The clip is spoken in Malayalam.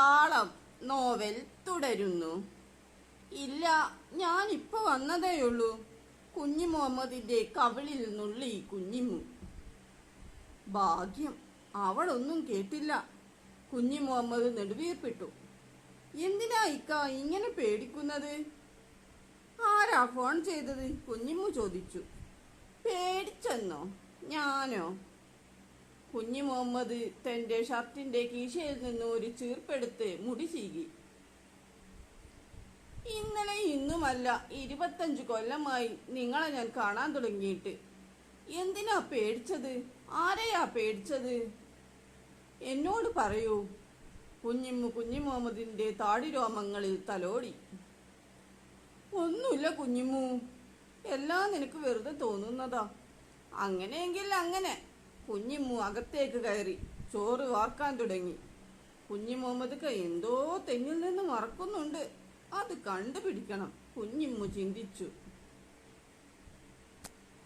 താളം നോവൽ തുടരുന്നു. ഇല്ല, ഞാനിപ്പോ വന്നതേയുള്ളൂ. കുഞ്ഞി മുഹമ്മദിന്റെ കവിളിൽ നുള്ളി കുഞ്ഞിമു. ഭാഗ്യം, അവളൊന്നും കേട്ടില്ല. കുഞ്ഞി മുഹമ്മദ് നെടുവീർപ്പിട്ടു. എന്തിനാ ഇക്ക ഇങ്ങനെ പേടിക്കുന്നത്? ആരാ ഫോൺ ചെയ്തത്? കുഞ്ഞിമു ചോദിച്ചു. പേടിച്ചെന്നോ? ഞാനോ? കുഞ്ഞി മുഹമ്മദ് തന്റെ ഷർട്ടിന്റെ കീശയിൽ നിന്ന് ഒരു ചീർപ്പെടുത്ത് മുടി ചീകി. ഇന്നലെ ഇന്നുമല്ല, 25 കൊല്ലമായി നിങ്ങളെ ഞാൻ കാണാൻ തുടങ്ങിയിട്ട്. എന്തിനാ പേടിച്ചത്? ആരെയാ പേടിച്ചത്? എന്നോട് പറയൂ. കുഞ്ഞി മുഹമ്മദിന്റെ താടിരോമങ്ങളിൽ തലോടി. ഒന്നുമില്ല കുഞ്ഞിമു, എല്ലാം നിനക്ക് വെറുതെ തോന്നുന്നതാ. അങ്ങനെയെങ്കിൽ അങ്ങനെ. കുഞ്ഞിമു അകത്തേക്ക് കയറി ചോറ് വാർക്കാൻ തുടങ്ങി. കുഞ്ഞി മുഹമ്മദ് എന്തോ തെന്നിൽ നിന്ന് മറക്കുന്നുണ്ട്. അത് കണ്ടുപിടിക്കണം, കുഞ്ഞിമു ചിന്തിച്ചു.